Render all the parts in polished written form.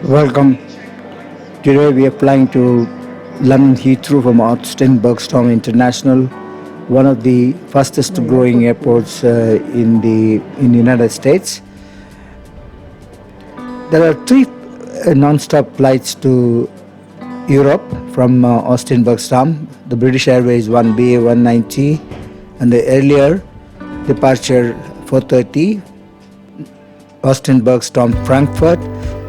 Welcome. Today we are flying to London Heathrow from Austin Bergstrom International, one of the fastest growing airports in the United States. There are three non-stop flights to Europe from Austin Bergstrom. The British Airways one BA190 and the earlier departure 4:30 Austin Bergstrom Frankfurt,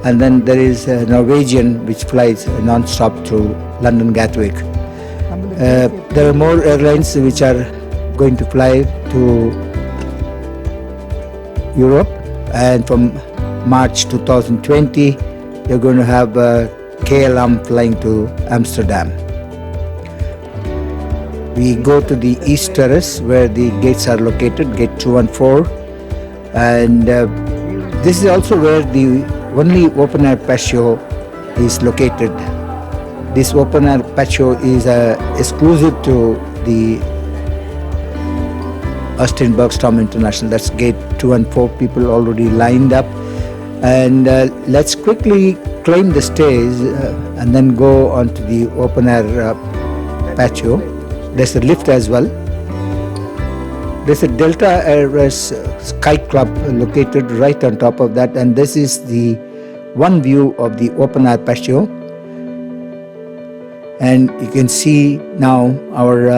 and then there is Norwegian which flies non-stop through London Gatwick. There are more airlines which are going to fly to Europe, and from March 2020 you're going to have KLM flying to Amsterdam. We go to the East Terrace where the gates are located, gate 2 and 4, and this is also where the only Open Air Patio is located. This Open Air Patio is exclusive to the Austin Bergstrom International. That's gate 2 and 4. People already lined up, and let's quickly climb the stairs and then go onto the Open Air Patio. There's a lift as well. There's a Delta Airways Sky Club located right on top of that, and this is the one view of the Open Air Patio. And you can see now our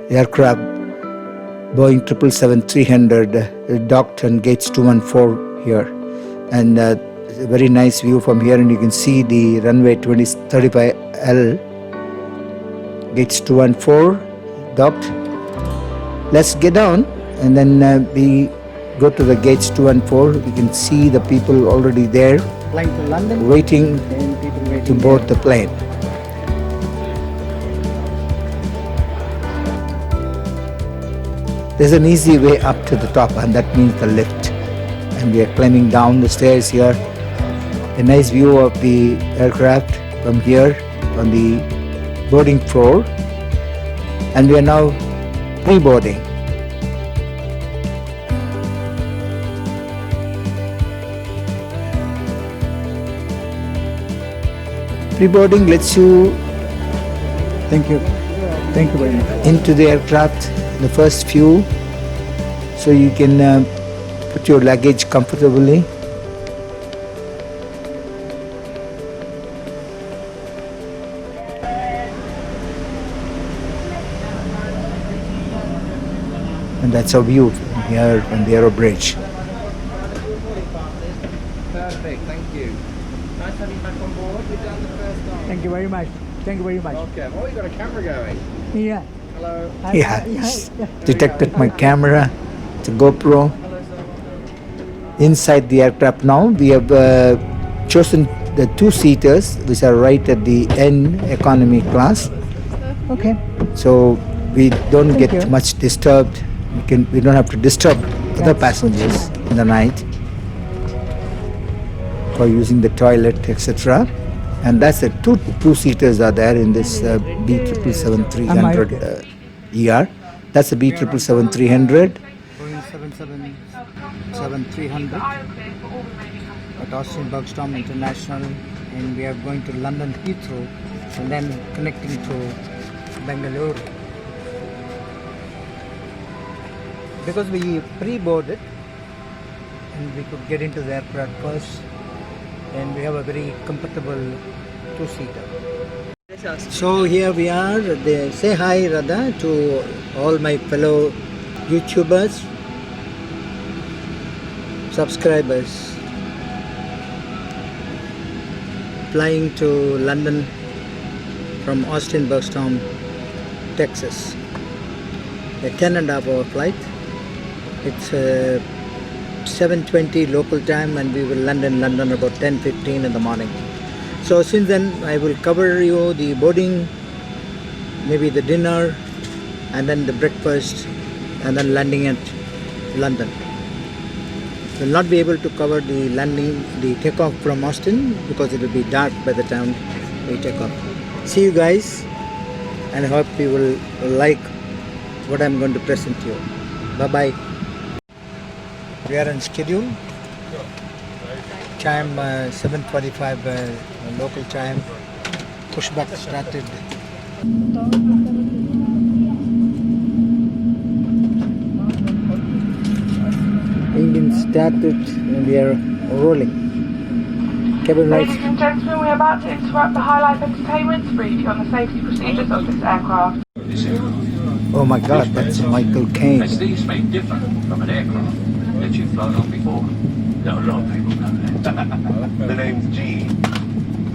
aircraft Boeing 777-300 docked on gates 2 and 4 here, and it's a very nice view from here, and you can see the runway 2035L gates 2 and 4 docked. Let's get down and then we go to the gates 2 and 4. You can see the people already there Flying to London, waiting and people waiting to board the plane. There's an easy way up to the top, and that means the lift. And we are climbing down the stairs here. A nice view of the aircraft from here on the boarding floor. And we are now pre-boarding. Pre-boarding lets you Thank you very much. into the aircraft, the first few, so you can put your luggage comfortably. And that's a view from here from the Aero Bridge. Perfect, thank you. Nice to have you back on board. We've done the first time. Thank you very much. Thank you very much. Welcome. Oh, you got a camera going. Yeah. Hello. Yeah, it's detected my camera, it's a GoPro. Inside the aircraft now, we have chosen the two-seaters, which are right at the end, economy class. Okay. So we don't Thank get you. much disturbed. We don't have to disturb other passengers in the night for using the toilet, etc. And that's the two-seaters are there in this B777-300 ER. That's the B777-300. Boeing 777-300 at Austin Bergstrom International, and we are going to London Heathrow and then connecting to Bangalore. Because we pre-boarded and we could get into the aircraft first, and we have a very comfortable two-seater. So here we are. Say hi, Radha, to all my fellow YouTubers, subscribers. Flying to London from Austin Bergstrom, Texas. A 10.5 hour flight. It's 7:20 local time, and we will land in London about 10:15 in the morning. So since then I will cover you the boarding, maybe the dinner, and then the breakfast, and then landing at London. Will not be able to cover the landing, the takeoff from Austin, because it will be dark by the time we take off. See you guys, and hope you will like what I'm going to present to you. Bye bye. We are on schedule. chime 7:45 local chime. Pushback started. Engine started and we are rolling. Cabin lights. Ladies and gentlemen, we're about to interrupt the High Life Entertainment to brief you on the safety procedures of this aircraft. Oh my God, that's Michael Caine. As these may differ from an aircraft that you've flown on before. No, a lot of people know that. The name's G.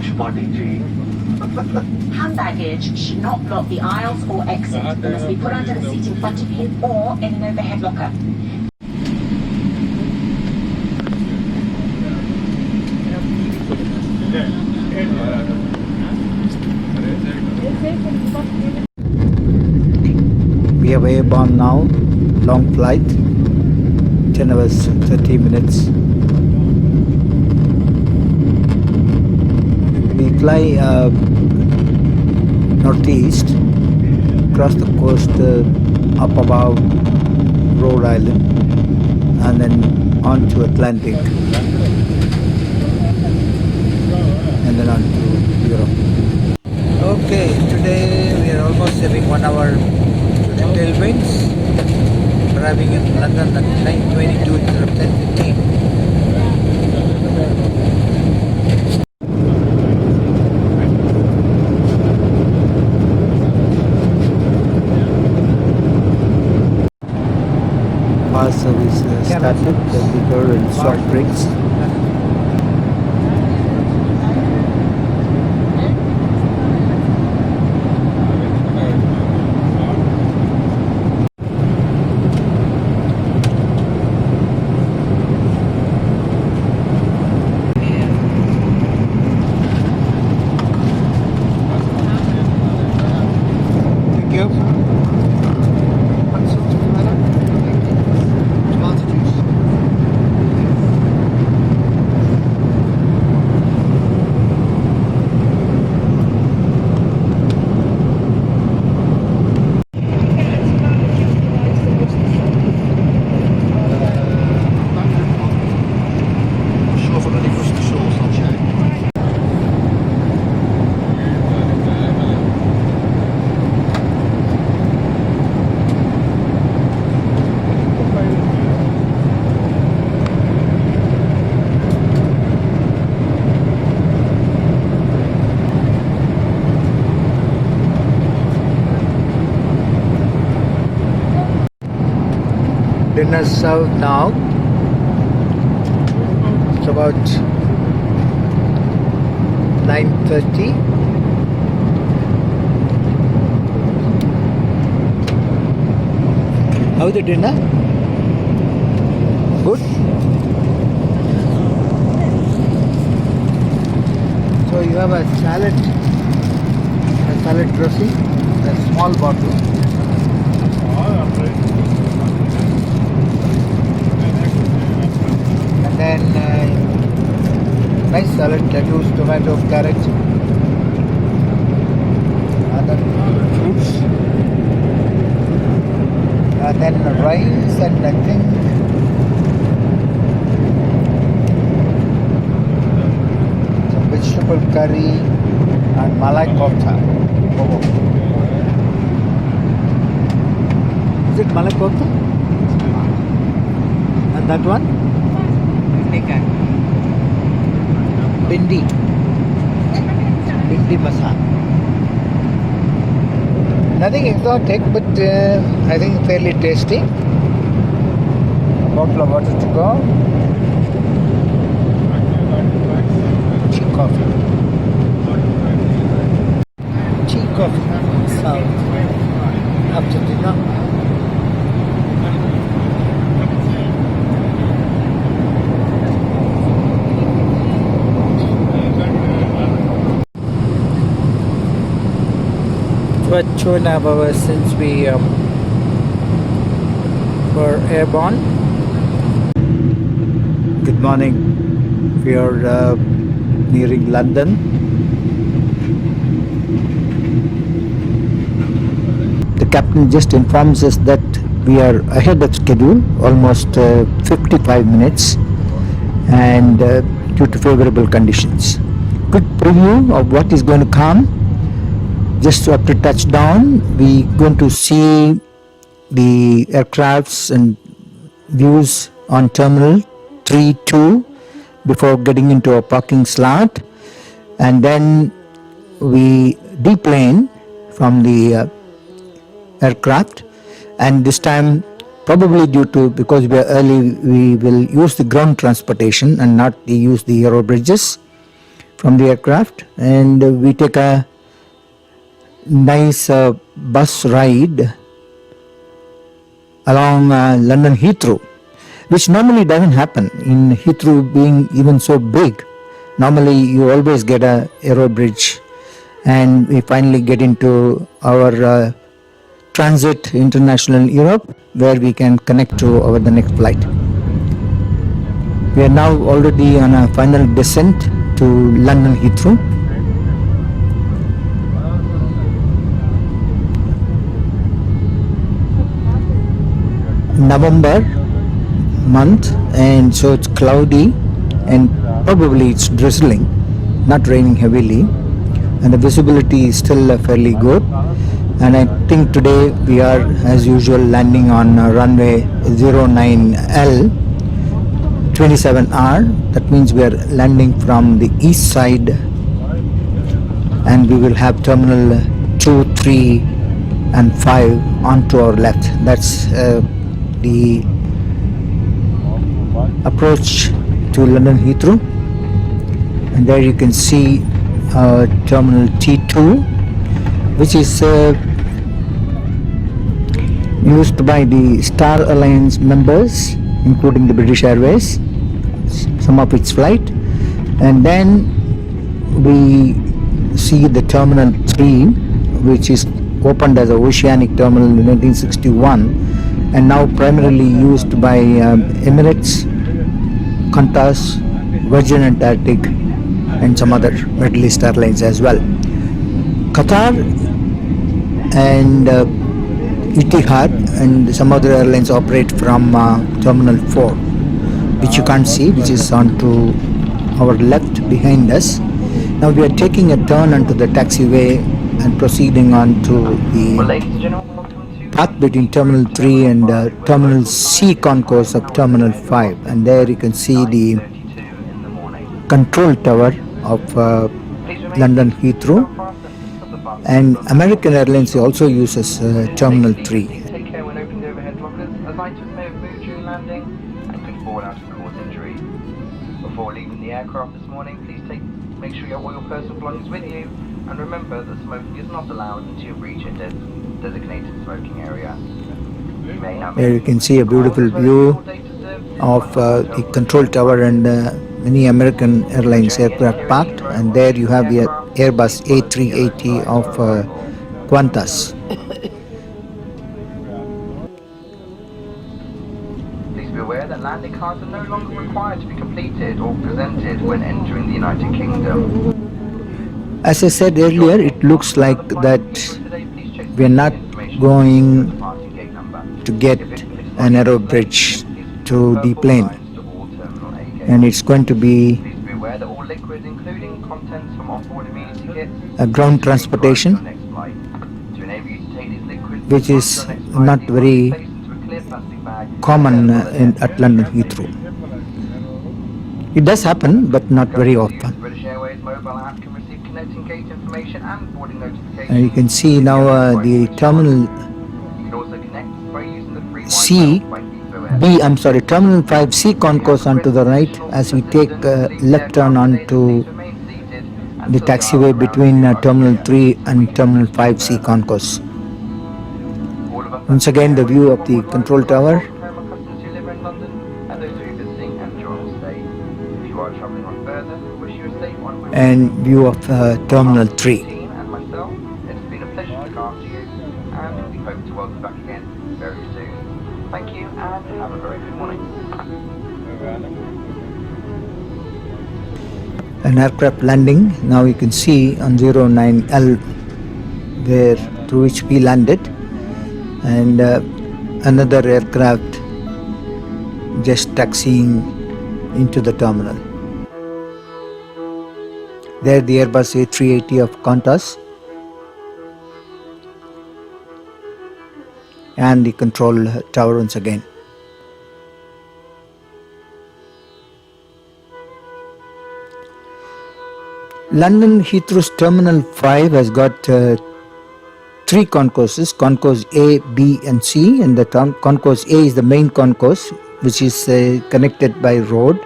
Spotty G. Hand baggage should not block the aisles or exit. It must be put under the seat in front of you or in an overhead locker. We have Airborne now, long flight, 10 hours 30 minutes. We fly northeast, across the coast, up above Rhode Island, and then on to Atlantic, and then on to Europe. Okay, today we are almost having 1 hour to tailwinds, arriving in London at 9:22 instead of 10:15. Car service started, the liquor and soft drinks. Thank you. What sort of weather? Tomato juice. Sure if I've got any Worcester sauce, I'll check. Dinner served now. It's about 9:30. How's the dinner? Good? So you have a salad dressing, a small bottle. And then nice salad, lettuce, tomato, carrot, other fruits, and then rice and I think some vegetable curry and malai kofta. Is it malai kofta? And that one? Bindi masala. Nothing exotic, but I think fairly tasty. A bottle of water to go. Tea coffee. Tea coffee. South. After dinner. About 2.5 hours since we were airborne. Good morning. We are nearing London. The captain just informs us that we are ahead of schedule, almost 55 minutes, and due to favorable conditions. Quick preview of what is going to come. Just after touchdown, we going to see the aircrafts and views on Terminal 3-2 before getting into a parking slot, and then we deplane from the aircraft, and this time probably because we are early, we will use the ground transportation and not use the aero bridges from the aircraft, and we take a nice bus ride along London Heathrow, which normally doesn't happen in Heathrow being even so big. Normally you always get a aero bridge, and we finally get into our transit international Europe, where we can connect to the next flight. We are now already on a final descent to London Heathrow. November month, and so it's cloudy and probably it's drizzling, not raining heavily, and the visibility is still fairly good. And I think today we are, as usual, landing on runway 09L 27R. That means we are landing from the east side, and we will have terminal 2, 3 and 5 onto our left. That's the approach to London Heathrow, and there you can see terminal T2, which is used by the Star Alliance members, including the British Airways, some of its flight. And then we see the terminal 3, which is opened as a Oceanic terminal in 1961 and now primarily used by Emirates, Qantas, Virgin Atlantic and some other Middle East airlines as well. Qatar and Etihad and some other airlines operate from Terminal 4, which you can't see, which is onto our left behind us. Now we are taking a turn onto the taxiway and proceeding on to the path between Terminal 3 and Terminal C Concourse of Terminal 5, and there you can see the control tower of London Heathrow. And American Airlines also uses Terminal 3. Take care when opening the overhead lockers, as items may have moved during landing and could fall out and cause injury. Before leaving the aircraft this morning, please make sure you have all your personal belongings with you, and remember that smoking is not allowed until you reach a designated smoking area. Here you can see a beautiful view of the control tower and many American Airlines aircraft parked, and there you have the Airbus A380 of Qantas. Please be aware that landing cards are no longer required to be completed or presented when entering the United Kingdom. As I said earlier, it looks like that we are not going to get an aero bridge to deplane, and it's going to be a ground transportation, which is not very common at London Heathrow. It does happen, but not very often. And you can see now the terminal Terminal 5 C Concourse onto the right as we take left turn onto the taxiway between Terminal 3 and Terminal 5 C Concourse. Once again, the view of the control tower and view of Terminal 3. It's been a pleasure to look after you, and we hope to welcome back again very soon. Thank you, and have a very good morning. An aircraft landing. Now you can see on 09L through which we landed, and another aircraft just taxiing into the terminal. There the Airbus A380 of Qantas and the control tower once again. London Heathrow's Terminal 5 has got 3 concourses, concourse A, B and C, and the concourse A is the main concourse which is connected by road,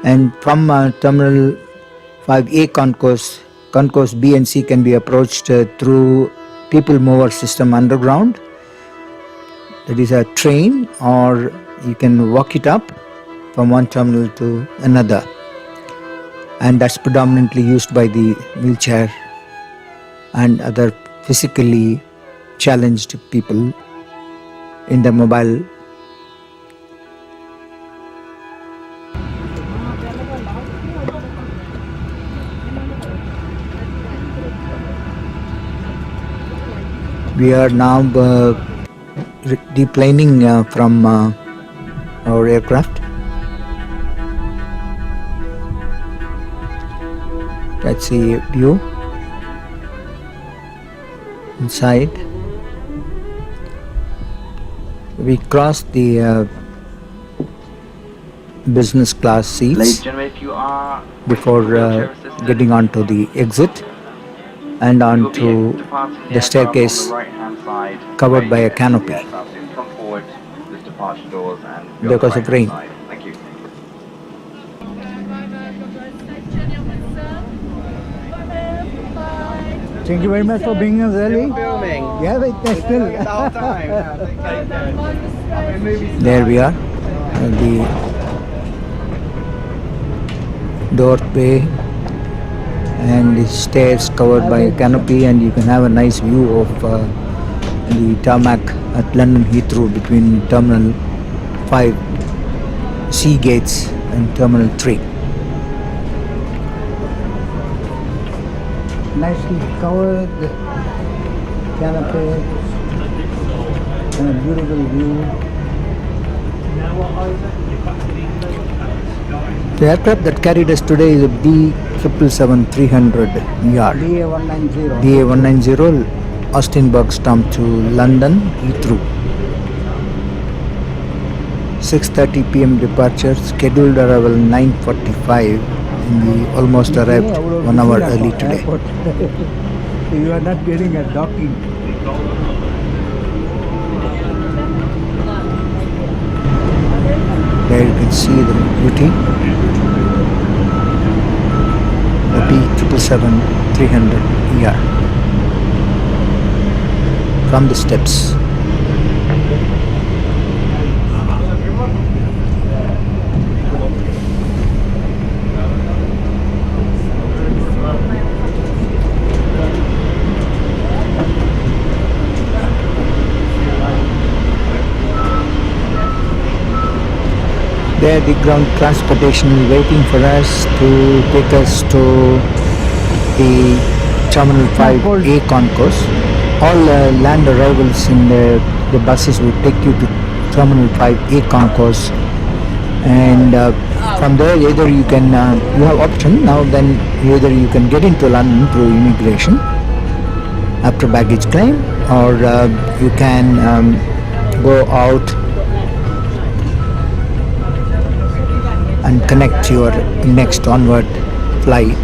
and from Terminal 5A concourse, concourse B and C can be approached through people mover system underground, that is a train, or you can walk it up from one terminal to another, and that's predominantly used by the wheelchair and other physically challenged people in the mobile. We are now deplaning from our aircraft. That's the view inside. We crossed the business class seats Ladies and gentlemen, if you are before getting onto the exit and onto the staircase covered by a canopy because of rain. Thank you. Thank you very much for being us early. Filming. Yeah, but that's still. The whole time. There we are, the doorway and the stairs covered by a canopy, and you can have a nice view of the tarmac at London Heathrow between Terminal 5 C gates and Terminal 3. Nicely covered canopy and a beautiful view. The aircraft that carried us today is a B777-300 yard. DA190. DA190 Austin Bergstrom to London Heathrow. 6:30 p.m. departure, scheduled arrival 9:45, and we almost arrived 1 hour early today. You are not getting a docking. There you can see the beauty. The B777-300 ER from the steps. There the ground transportation is waiting for us to take us to the Terminal 5A Concourse. All land arrivals in the buses will take you to Terminal 5A Concourse, and from there either you can, you have option now, then either you can get into London through immigration after baggage claim, or you can go out and connect your next onward flight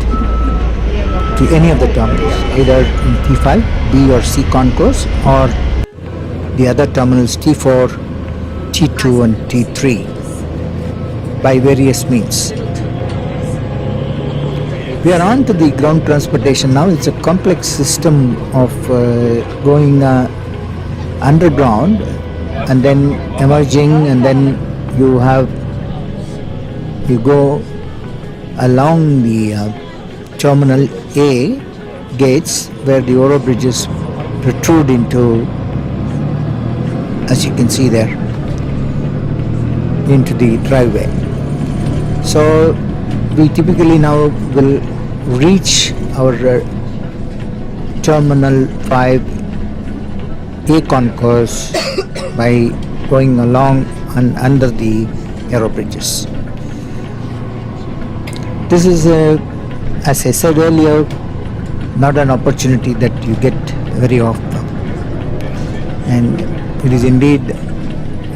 to any of the terminals, either in T5, B or C concourse, or the other terminals T4, T2 and T3 by various means. We are on to the ground transportation now. It's a complex system of going underground and then emerging, and then you go along the Terminal A gates where the Oro bridges protrude into, as you can see there, into the driveway. So we typically now will reach our Terminal 5A Concourse by going along and under the Aero bridges. This is as I said earlier, not an opportunity that you get very often, and it is indeed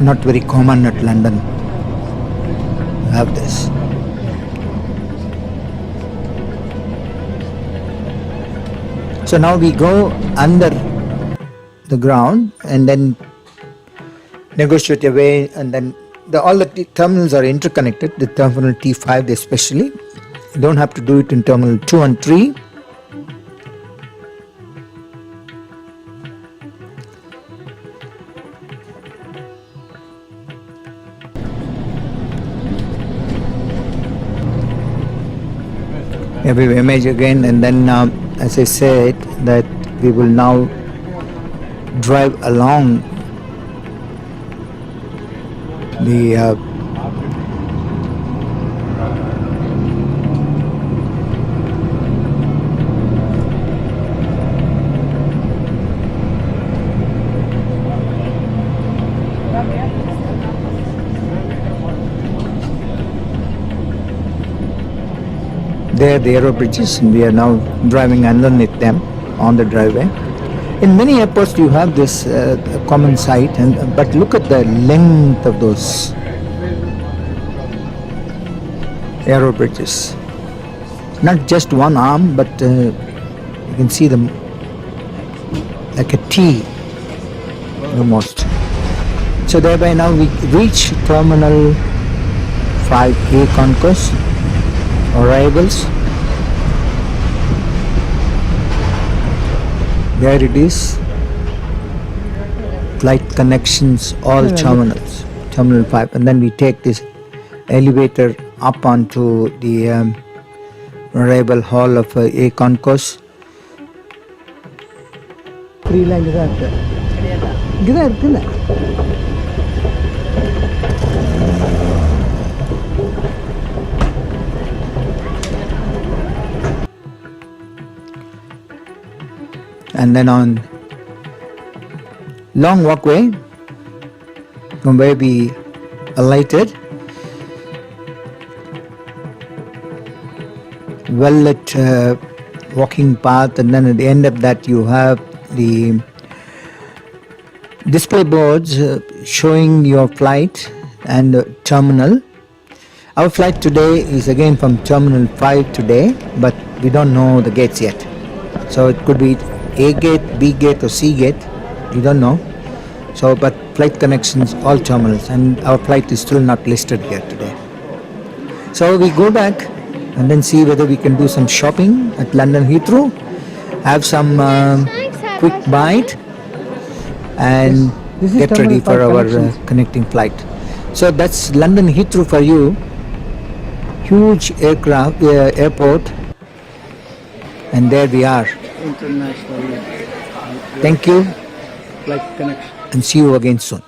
not very common at London to have this. So now we go under the ground and then negotiate your way, and then all the terminals are interconnected, the terminal T5 especially. You don't have to do it in terminal 2 and 3. Every image again, and then as I said that we will now drive along the there the aero bridges, and we are now driving underneath them on the driveway. In many airports you have this common sight, but look at the length of those aero bridges. Not just one arm, but you can see them like a T almost. So thereby now we reach Terminal 5 A Concourse. Arrivals. There it is. Flight connections, all terminals. Terminal 5, and then we take this elevator up onto the arrival hall of A Concourse. And then on long walkway from where we alighted, well lit walking path, and then at the end of that you have the display boards showing your flight and terminal. Our flight today is again from Terminal 5 today, but we don't know the gates yet. So it could be A gate, B gate or C gate, we don't know. So but flight connections, all terminals, and our flight is still not listed here today. So we go back and then see whether we can do some shopping at London Heathrow, have some quick bite and get ready for our connecting flight. So that's London Heathrow for you. Huge airport, and there we are. International Thank you flight connection. and see you again soon.